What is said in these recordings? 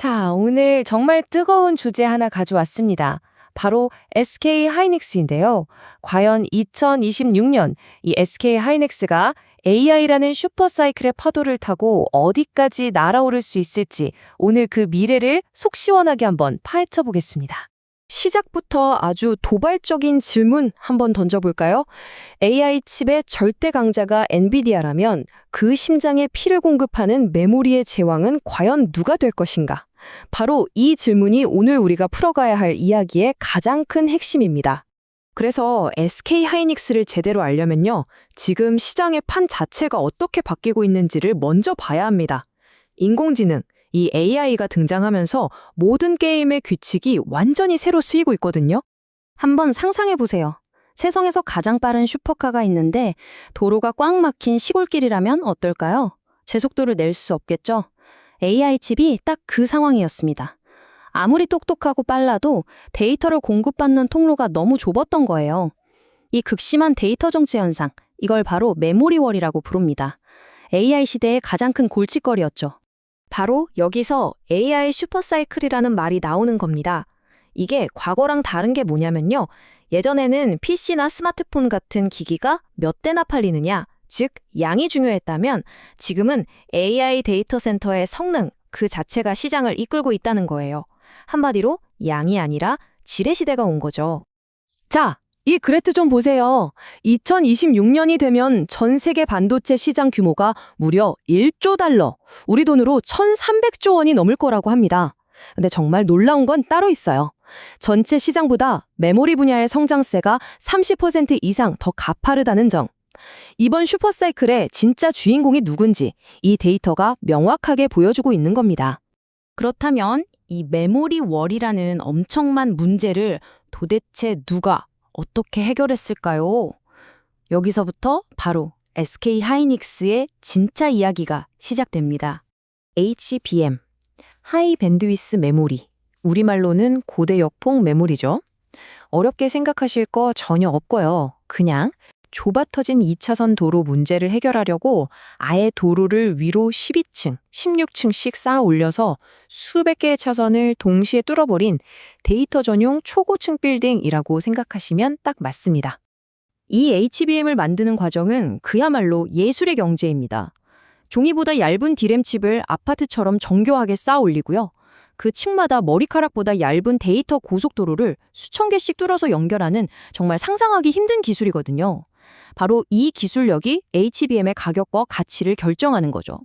자, 오늘 정말 뜨거운 주제 하나 가져왔습니다. 바로 SK 하이닉스인데요. 과연 2026년 이 SK 하이닉스가 AI라는 슈퍼사이클의 파도를 타고 어디까지 날아오를 수 있을지 오늘 그 미래를 속 시원하게 한번 파헤쳐 보겠습니다. 시작부터 아주 도발적인 질문 한번 던져볼까요? AI 칩의 절대 강자가 엔비디아라면 그 심장에 피를 공급하는 메모리의 제왕은 과연 누가 될 것인가? 바로 이 질문이 오늘 우리가 풀어가야 할 이야기의 가장 큰 핵심입니다. 그래서 SK 하이닉스를 제대로 알려면요, 지금 시장의 판 자체가 어떻게 바뀌고 있는지를 먼저 봐야 합니다. 인공지능, 이 AI가 등장하면서 모든 게임의 규칙이 완전히 새로 쓰이고 있거든요. 한번 상상해 보세요. 세상에서 가장 빠른 슈퍼카가 있는데 도로가 꽉 막힌 시골길이라면 어떨까요? 제 속도를 낼 수 없겠죠? AI 칩이 딱 그 상황이었습니다. 아무리 똑똑하고 빨라도 데이터를 공급받는 통로가 너무 좁았던 거예요. 이 극심한 데이터 정체 현상, 이걸 바로 메모리월이라고 부릅니다. AI 시대의 가장 큰 골칫거리였죠. 바로 여기서 AI 슈퍼사이클이라는 말이 나오는 겁니다. 이게 과거랑 다른 게 뭐냐면요. 예전에는 PC나 스마트폰 같은 기기가 몇 대나 팔리느냐, 즉 양이 중요했다면 지금은 AI 데이터 센터의 성능 그 자체가 시장을 이끌고 있다는 거예요. 한마디로 양이 아니라 질의 시대가 온 거죠. 자, 이 그래프 좀 보세요. 2026년이 되면 전 세계 반도체 시장 규모가 무려 1조 달러, 우리 돈으로 1,300조 원이 넘을 거라고 합니다. 근데 정말 놀라운 건 따로 있어요. 전체 시장보다 메모리 분야의 성장세가 30% 이상 더 가파르다는 점. 이번 슈퍼사이클의 진짜 주인공이 누군지 이 데이터가 명확하게 보여주고 있는 겁니다. 그렇다면 이 메모리 월이라는 엄청난 문제를 도대체 누가 어떻게 해결했을까요? 여기서부터 바로 SK 하이닉스의 진짜 이야기가 시작됩니다. HBM, 하이 밴드위스 메모리, 우리말로는 고대역폭 메모리죠. 어렵게 생각하실 거 전혀 없고요. 그냥 좁아터진 2차선 도로 문제를 해결하려고 아예 도로를 위로 12층, 16층씩 쌓아 올려서 수백 개의 차선을 동시에 뚫어버린 데이터 전용 초고층 빌딩이라고 생각하시면 딱 맞습니다. 이 HBM을 만드는 과정은 그야말로 예술의 경제입니다. 종이보다 얇은 디램 칩을 아파트처럼 정교하게 쌓아 올리고요. 그 층마다 머리카락보다 얇은 데이터 고속도로를 수천 개씩 뚫어서 연결하는 정말 상상하기 힘든 기술이거든요. 바로 이 기술력이 HBM의 가격과 가치를 결정하는 거죠.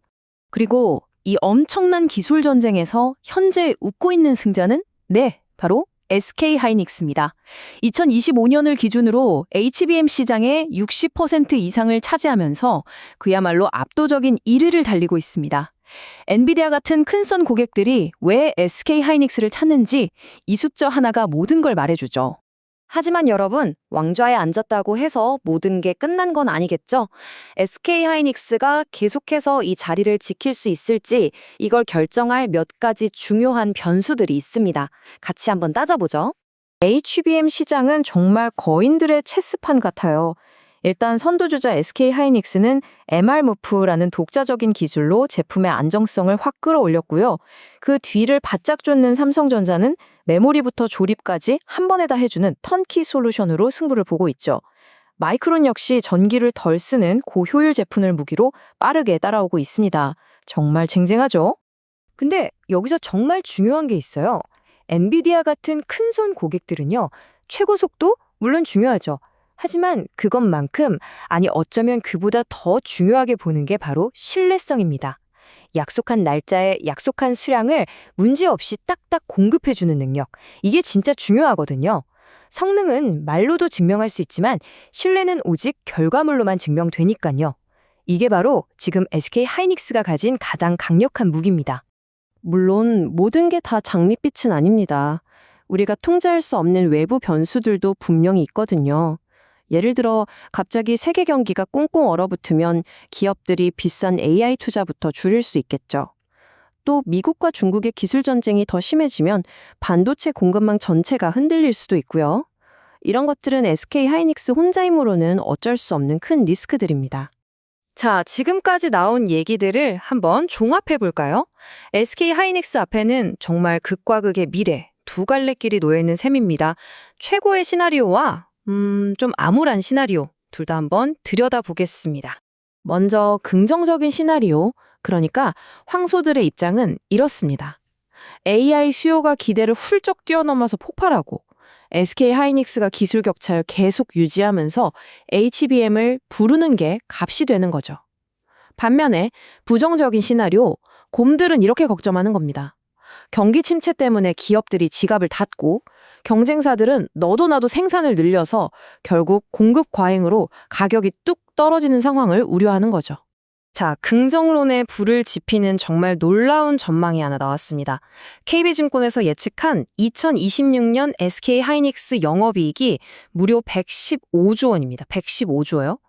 그리고 이 엄청난 기술 전쟁에서 현재 웃고 있는 승자는 바로 SK 하이닉스입니다. 2025년을 기준으로 HBM 시장의 60% 이상을 차지하면서 그야말로 압도적인 1위를 달리고 있습니다. 엔비디아 같은 큰선 고객들이 왜 SK 하이닉스를 찾는지 이 숫자 하나가 모든 걸 말해주죠. 하지만 여러분, 왕좌에 앉았다고 해서 모든 게 끝난 건 아니겠죠? SK 하이닉스가 계속해서 이 자리를 지킬 수 있을지 이걸 결정할 몇 가지 중요한 변수들이 있습니다. 같이 한번 따져보죠. HBM 시장은 정말 거인들의 체스판 같아요. 일단 선두주자 SK 하이닉스는 MR무프라는 독자적인 기술로 제품의 안정성을 확 끌어올렸고요. 그 뒤를 바짝 쫓는 삼성전자는 메모리부터 조립까지 한 번에 다 해주는 턴키 솔루션으로 승부를 보고 있죠. 마이크론 역시 전기를 덜 쓰는 고효율 제품을 무기로 빠르게 따라오고 있습니다. 정말 쟁쟁하죠? 근데 여기서 정말 중요한 게 있어요. 엔비디아 같은 큰손 고객들은요, 최고 속도 물론 중요하죠. 하지만 그것만큼, 아니 어쩌면 그보다 더 중요하게 보는 게 바로 신뢰성입니다. 약속한 날짜에 약속한 수량을 문제없이 딱딱 공급해주는 능력. 이게 진짜 중요하거든요. 성능은 말로도 증명할 수 있지만 신뢰는 오직 결과물로만 증명되니까요. 이게 바로 지금 SK 하이닉스가 가진 가장 강력한 무기입니다. 물론 모든 게 다 장밋빛은 아닙니다. 우리가 통제할 수 없는 외부 변수들도 분명히 있거든요. 예를 들어 갑자기 세계 경기가 꽁꽁 얼어붙으면 기업들이 비싼 AI 투자부터 줄일 수 있겠죠. 또 미국과 중국의 기술 전쟁이 더 심해지면 반도체 공급망 전체가 흔들릴 수도 있고요. 이런 것들은 SK 하이닉스 혼자 힘으로는 어쩔 수 없는 큰 리스크들입니다. 자, 지금까지 나온 얘기들을 한번 종합해 볼까요? SK 하이닉스 앞에는 정말 극과 극의 미래, 두 갈래길이 놓여 있는 셈입니다. 최고의 시나리오와 좀 암울한 시나리오, 둘 다 한번 들여다보겠습니다. 먼저 긍정적인 시나리오, 그러니까 황소들의 입장은 이렇습니다. AI 수요가 기대를 훌쩍 뛰어넘어서 폭발하고 SK 하이닉스가 기술 격차를 계속 유지하면서 HBM을 부르는 게 값이 되는 거죠. 반면에 부정적인 시나리오, 곰들은 이렇게 걱정하는 겁니다. 경기 침체 때문에 기업들이 지갑을 닫고 경쟁사들은 너도 나도 생산을 늘려서 결국 공급 과잉으로 가격이 뚝 떨어지는 상황을 우려하는 거죠. 자, 긍정론에 불을 지피는 정말 놀라운 전망이 하나 나왔습니다. KB증권에서 예측한 2026년 SK 하이닉스 영업이익이 무려 115조 원입니다. 115조요?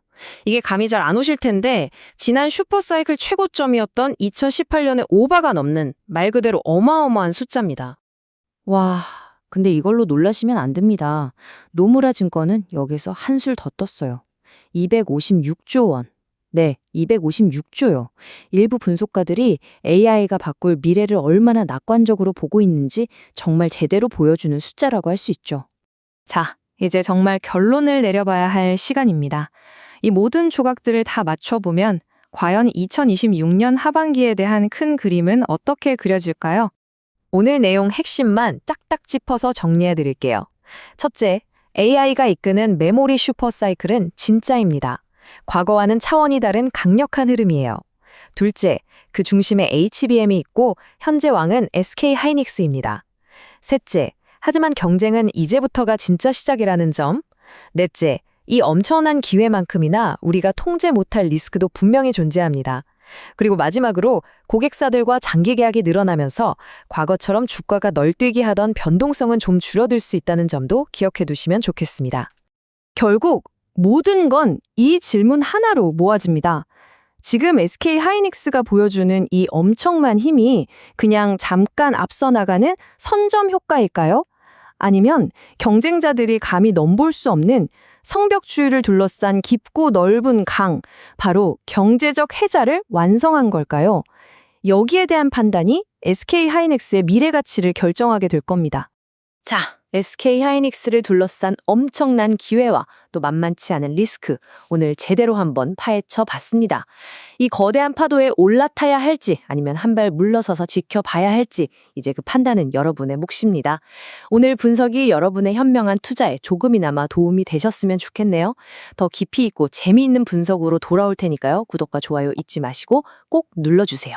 이게 감이 잘 안 오실 텐데 지난 슈퍼사이클 최고점이었던 2018년의 오바가 넘는 말 그대로 어마어마한 숫자입니다. 와, 근데 이걸로 놀라시면 안 됩니다. 노무라 증권은 여기서 한술 더 떴어요. 256조 원. 네, 256조요. 일부 분석가들이 AI가 바꿀 미래를 얼마나 낙관적으로 보고 있는지 정말 제대로 보여주는 숫자라고 할 수 있죠. 자, 이제 정말 결론을 내려봐야 할 시간입니다. 이 모든 조각들을 다 맞춰보면 과연 2026년 하반기에 대한 큰 그림은 어떻게 그려질까요? 오늘 내용 핵심만 짝딱 짚어서 정리해 드릴게요. 첫째, AI가 이끄는 메모리 슈퍼사이클은 진짜입니다. 과거와는 차원이 다른 강력한 흐름이에요. 둘째, 그 중심에 HBM이 있고 현재 왕은 SK 하이닉스입니다. 셋째, 하지만 경쟁은 이제부터가 진짜 시작이라는 점. 넷째, 이 엄청난 기회만큼이나 우리가 통제 못할 리스크도 분명히 존재합니다. 그리고 마지막으로 고객사들과 장기 계약이 늘어나면서 과거처럼 주가가 널뛰기 하던 변동성은 좀 줄어들 수 있다는 점도 기억해 두시면 좋겠습니다. 결국 모든 건 이 질문 하나로 모아집니다. 지금 SK 하이닉스가 보여주는 이 엄청난 힘이 그냥 잠깐 앞서 나가는 선점 효과일까요? 아니면 경쟁자들이 감히 넘볼 수 없는 성벽주의를 둘러싼 깊고 넓은 강, 바로 경제적 해자를 완성한 걸까요? 여기에 대한 판단이 SK 하이닉스의 미래 가치를 결정하게 될 겁니다. 자, SK 하이닉스를 둘러싼 엄청난 기회와 또 만만치 않은 리스크, 오늘 제대로 한번 파헤쳐 봤습니다. 이 거대한 파도에 올라타야 할지 아니면 한 발 물러서서 지켜봐야 할지 이제 그 판단은 여러분의 몫입니다. 오늘 분석이 여러분의 현명한 투자에 조금이나마 도움이 되셨으면 좋겠네요. 더 깊이 있고 재미있는 분석으로 돌아올 테니까요. 구독과 좋아요 잊지 마시고 꼭 눌러주세요.